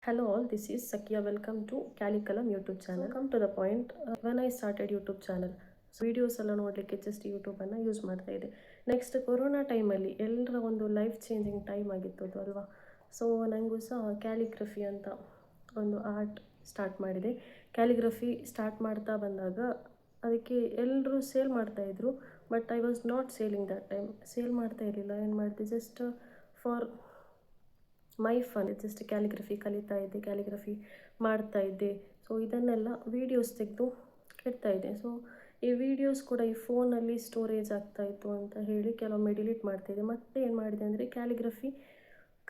Hello all, this is Sakia. Welcome to Caliculum YouTube channel. Come to the point. When I started YouTube channel, so videos ಎಲ್ಲ ನೋಡಲಿಕ್ಕೆ just ಯೂಟ್ಯೂಬನ್ನು use ಮಾಡ್ತಾ ಇದ್ದೆ. Next corona ಟೈಮಲ್ಲಿ ಎಲ್ಲರ ಒಂದು life changing time ಆಗಿತ್ತು ಅದು ಅಲ್ವಾ. ಸೊ ನನಗೂ ಸಹ ಕ್ಯಾಲಿಗ್ರಫಿ ಅಂತ ಒಂದು ಆರ್ಟ್ ಸ್ಟಾರ್ಟ್ ಮಾಡಿದೆ. ಕ್ಯಾಲಿಗ್ರಫಿ ಸ್ಟಾರ್ಟ್ ಮಾಡ್ತಾ ಬಂದಾಗ ಅದಕ್ಕೆ ಎಲ್ಲರೂ ಸೇಲ್ ಮಾಡ್ತಾಯಿದ್ರು. But I was not selling that time. Sale ಮಾಡ್ತಾ ಇರಲಿಲ್ಲ. ಏನು ಮಾಡಿದೆ, just for my fun just calligraphy ಕಲಿತಾ ಇದ್ದೆ, ಕ್ಯಾಲಿಗ್ರಫಿ ಮಾಡ್ತಾ ಇದ್ದೆ. ಸೊ ಇದನ್ನೆಲ್ಲ ವೀಡಿಯೋಸ್ ತೆಗೆದು ಇಡ್ತಾಯಿದ್ದೆ. ಸೊ ಈ ವಿಡಿಯೋಸ್ ಕೂಡ ಈ ಫೋನಲ್ಲಿ ಸ್ಟೋರೇಜ್ ಆಗ್ತಾಯಿತ್ತು ಅಂತ ಹೇಳಿ ಕೆಲವೊಮ್ಮೆ ಡಿಲೀಟ್ ಮಾಡ್ತಾಯಿದ್ದೆ. ಮತ್ತೆ ಏನು ಮಾಡಿದೆ ಅಂದರೆ ಕ್ಯಾಲಿಗ್ರಫಿ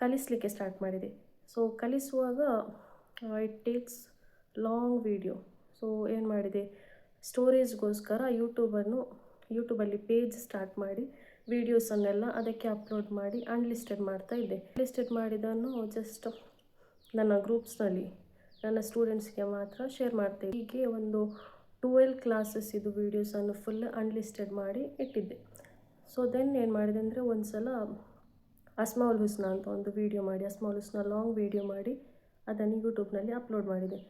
ಕಲಿಸಲಿಕ್ಕೆ ಸ್ಟಾರ್ಟ್ ಮಾಡಿದೆ. ಸೊ ಕಲಿಸುವಾಗ it takes long video. So ಏನು ಮಾಡಿದೆ, ಸ್ಟೋರೇಜ್ಗೋಸ್ಕರ ಯೂಟ್ಯೂಬಲ್ಲಿ ಪೇಜ್ ಸ್ಟಾರ್ಟ್ ಮಾಡಿ ವೀಡಿಯೋಸನ್ನೆಲ್ಲ ಅದಕ್ಕೆ ಅಪ್ಲೋಡ್ ಮಾಡಿ ಅನ್ಲಿಸ್ಟೆಡ್ ಮಾಡ್ತಾ ಇದ್ದೆ. ಅನ್ಲಿಸ್ಟೆಡ್ ಮಾಡಿದ್ದನ್ನು ಜಸ್ಟ್ ನನ್ನ ಗ್ರೂಪ್ಸ್ನಲ್ಲಿ ನನ್ನ ಸ್ಟೂಡೆಂಟ್ಸ್ಗೆ ಮಾತ್ರ ಶೇರ್ ಮಾಡ್ತೇವೆ. ಹೀಗೆ ಒಂದು 12 ಕ್ಲಾಸಸ್ ಇದು ವೀಡಿಯೋಸನ್ನು ಫುಲ್ ಅನ್ಲಿಸ್ಟೆಡ್ ಮಾಡಿ ಇಟ್ಟಿದ್ದೆ. ಸೊ ದೆನ್ ಏನು ಮಾಡಿದೆ ಅಂದರೆ ಒಂದು ಸಲ ಅಸ್ಮಾವುಲ್ ಹುಸ್ನಾ ಅಂತ ಒಂದು ವೀಡಿಯೋ ಮಾಡಿ, ಅಸ್ಮಾವುಲ್ ಹುಸ್ನಾ ಲಾಂಗ್ ವೀಡಿಯೋ ಮಾಡಿ ಅದನ್ನು ಯೂಟ್ಯೂಬ್ನಲ್ಲಿ ಅಪ್ಲೋಡ್ ಮಾಡಿದೆ.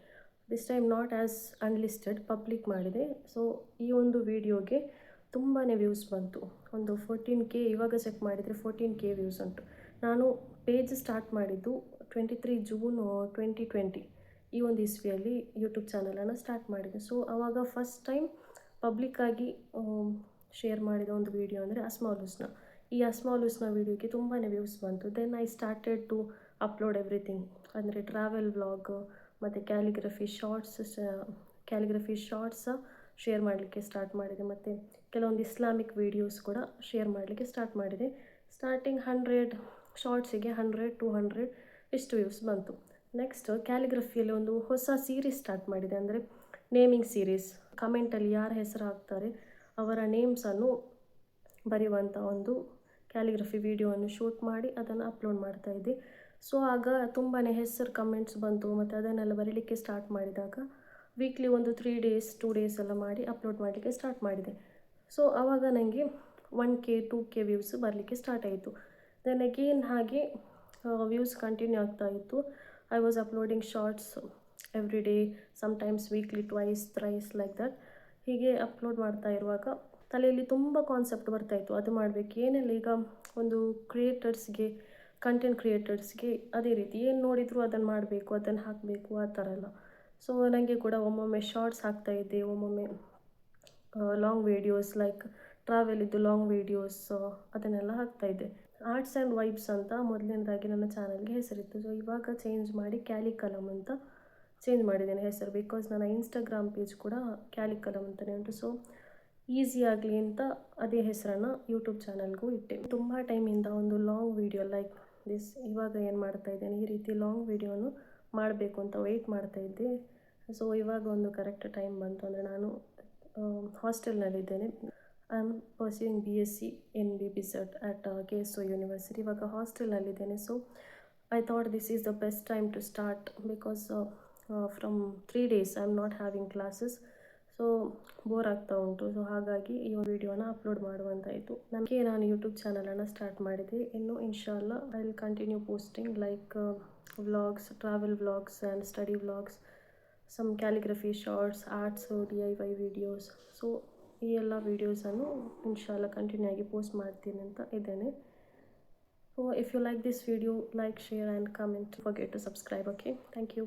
This time not as unlisted, public ಮಾಡಿದೆ. ಸೊ ಈ ಒಂದು ವೀಡಿಯೋಗೆ ತುಂಬಾ ವ್ಯೂಸ್ ಬಂತು. ಒಂದು 14K, ಇವಾಗ ಚೆಕ್ ಮಾಡಿದರೆ 14K ವ್ಯೂಸ್ ಉಂಟು. ನಾನು ಪೇಜ್ ಸ್ಟಾರ್ಟ್ ಮಾಡಿದ್ದು 23 ಜೂನ್ 2020 ಈ ಒಂದು ಇಸ್ವಿಯಲ್ಲಿ ಯೂಟ್ಯೂಬ್ ಚಾನಲನ್ನು ಸ್ಟಾರ್ಟ್ ಮಾಡಿದೆ. ಸೊ ಆವಾಗ ಫಸ್ಟ್ ಟೈಮ್ ಪಬ್ಲಿಕ್ಕಾಗಿ ಶೇರ್ ಮಾಡಿದ ಒಂದು ವೀಡಿಯೋ ಅಂದರೆ ಅಸ್ಮಾವುಲ್ ಹುಸ್ನಾ. ಈ ಅಸ್ಮಾವುಲ್ ಹುಸ್ನಾ ವೀಡಿಯೋಗೆ ತುಂಬಾ ವ್ಯೂಸ್ ಬಂತು. Then I started to upload everything, ಅಂದರೆ ಟ್ರಾವೆಲ್ ವ್ಲಾಗ್ ಮತ್ತು ಕ್ಯಾಲಿಗ್ರಫಿ ಶಾರ್ಟ್ಸ್ ಶೇರ್ ಮಾಡಲಿಕ್ಕೆ ಸ್ಟಾರ್ಟ್ ಮಾಡಿದೆ. ಮತ್ತು ಕೆಲವೊಂದು ಇಸ್ಲಾಮಿಕ್ ವೀಡಿಯೋಸ್ ಕೂಡ ಶೇರ್ ಮಾಡಲಿಕ್ಕೆ ಸ್ಟಾರ್ಟ್ ಮಾಡಿದೆ. ಸ್ಟಾರ್ಟಿಂಗ್ 100 ಶಾರ್ಟ್ಸಿಗೆ 100-200 ಇಷ್ಟು ವ್ಯೂಸ್ ಬಂತು. ನೆಕ್ಸ್ಟ್ ಕ್ಯಾಲಿಗ್ರಫಿಯಲ್ಲಿ ಒಂದು ಹೊಸ ಸೀರೀಸ್ ಸ್ಟಾರ್ಟ್ ಮಾಡಿದೆ, ಅಂದರೆ ನೇಮಿಂಗ್ ಸೀರೀಸ್. ಕಮೆಂಟಲ್ಲಿ ಯಾರ ಹೆಸರು ಹಾಕ್ತಾರೆ ಅವರ ನೇಮ್ಸನ್ನು ಬರೆಯುವಂಥ ಒಂದು ಕ್ಯಾಲಿಗ್ರಫಿ ವೀಡಿಯೋವನ್ನು ಶೂಟ್ ಮಾಡಿ ಅದನ್ನು ಅಪ್ಲೋಡ್ ಮಾಡ್ತಾಯಿದ್ದೆ. ಸೊ ಆಗ ತುಂಬಾ ಹೆಸರು ಕಮೆಂಟ್ಸ್ ಬಂತು. ಮತ್ತು ಅದನ್ನೆಲ್ಲ ಬರೀಲಿಕ್ಕೆ ಸ್ಟಾರ್ಟ್ ಮಾಡಿದಾಗ ವೀಕ್ಲಿ ಒಂದು 3 ಡೇಸ್ 2 ಡೇಸ್ ಎಲ್ಲ ಮಾಡಿ ಅಪ್ಲೋಡ್ ಮಾಡಲಿಕ್ಕೆ ಸ್ಟಾರ್ಟ್ ಮಾಡಿದೆ. ಸೊ ಆವಾಗ ನನಗೆ 1K 2K ವ್ಯೂಸ್ ಬರಲಿಕ್ಕೆ ಸ್ಟಾರ್ಟ್ ಆಯಿತು. ದೆನ್ ಅಗೇನ್ ಹಾಗೆ ವ್ಯೂಸ್ ಕಂಟಿನ್ಯೂ ಆಗ್ತಾ ಇತ್ತು. I was uploading shorts every day, sometimes weekly twice thrice like that. ಹೀಗೆ ಅಪ್ಲೋಡ್ ಮಾಡ್ತಾ ಇರುವಾಗ ತಲೆಯಲ್ಲಿ ತುಂಬ ಕಾನ್ಸೆಪ್ಟ್ ಬರ್ತಾಯಿತ್ತು, ಅದು ಮಾಡಬೇಕು ಏನೆಲ್ಲ. ಈಗ ಒಂದು ಕಂಟೆಂಟ್ ಕ್ರಿಯೇಟರ್ಸ್ಗೆ ಅದೇ ರೀತಿ ಏನು ನೋಡಿದರೂ ಅದನ್ನು ಮಾಡಬೇಕು, ಅದನ್ನು ಹಾಕಬೇಕು, ಆ ಥರ ಎಲ್ಲ. ಸೊ ನನಗೆ ಕೂಡ ಒಮ್ಮೊಮ್ಮೆ ಶಾರ್ಟ್ಸ್ ಹಾಕ್ತಾಯಿದ್ದೆ, ಒಮ್ಮೊಮ್ಮೆ ಲಾಂಗ್ ವೀಡಿಯೋಸ್ ಲೈಕ್ ಟ್ರಾವೆಲಿದ್ದು ಲಾಂಗ್ ವೀಡಿಯೋಸ್ ಅದನ್ನೆಲ್ಲ ಹಾಕ್ತಾಯಿದ್ದೆ. ಆರ್ಟ್ಸ್ ಆ್ಯಂಡ್ ವೈಬ್ಸ್ ಅಂತ ಮೊದಲನೇದಾಗಿ ನನ್ನ ಚಾನಲ್ಗೆ ಹೆಸರಿತ್ತು. ಸೊ ಇವಾಗ ಚೇಂಜ್ ಮಾಡಿ ಕ್ಯಾಲಿಕಲಮ್ ಅಂತ ಚೇಂಜ್ ಮಾಡಿದ್ದೇನೆ ಹೆಸರು. ಬಿಕಾಸ್ ನನ್ನ ಇನ್ಸ್ಟಾಗ್ರಾಮ್ ಪೇಜ್ ಕೂಡ ಕ್ಯಾಲಿಕಲಮ್ ಅಂತಲೇ ಉಂಟು. ಸೊ ಈಸಿ ಆಗಲಿ ಅಂತ ಅದೇ ಹೆಸರನ್ನು ಯೂಟ್ಯೂಬ್ ಚಾನಲ್ಗೂ ಇಟ್ಟೆ. ತುಂಬ ಟೈಮಿಂದ ಒಂದು ಲಾಂಗ್ ವೀಡಿಯೋ ಲೈಕ್ ದಿಸ್ ಇವಾಗ ಏನು ಮಾಡ್ತಾ ಇದ್ದೇನೆ, ಈ ರೀತಿ ಲಾಂಗ್ ವೀಡಿಯೋನು ಮಾಡಬೇಕು ಅಂತ ವೆಯ್ಟ್ ಮಾಡ್ತಾಯಿದ್ದೆ. ಸೊ ಇವಾಗ ಒಂದು ಕರೆಕ್ಟ್ ಟೈಮ್ ಬಂತು. ಅಂದರೆ ನಾನು ಹಾಸ್ಟೆಲ್ನಲ್ಲಿದ್ದೇನೆ. I am pursuing BSc in BBZ at KSO university. ಇವಾಗ ಹಾಸ್ಟೆಲ್ನಲ್ಲಿದ್ದೇನೆ. So I thought this is the best time to start, because from 3 days I am not having classes. So bore ಆಗ್ತಾ ಉಂಟು. So ಹಾಗಾಗಿ ಈ ಒಂದು ವೀಡಿಯೋನ ಅಪ್ಲೋಡ್ ಮಾಡುವಂತಾಯಿತು. ನಾನು YouTube ಚಾನಲನ್ನು ಸ್ಟಾರ್ಟ್ ಮಾಡಿದೆ. ಇನ್ನು ಇನ್ಶಾಲ್ಲಾ I will continue posting like vlogs, travel vlogs and study vlogs, some calligraphy shorts, arts, DIY videos. So ಈ ಎಲ್ಲ ವೀಡಿಯೋಸನ್ನು ಇನ್ಶಾಲ್ಲಾ ಕಂಟಿನ್ಯೂ ಆಗಿ ಪೋಸ್ಟ್ ಮಾಡ್ತೀನಿ ಅಂತ ಇದ್ದೇನೆ. So if you like this video, like, share and comment. Forget to subscribe. Okay, thank you.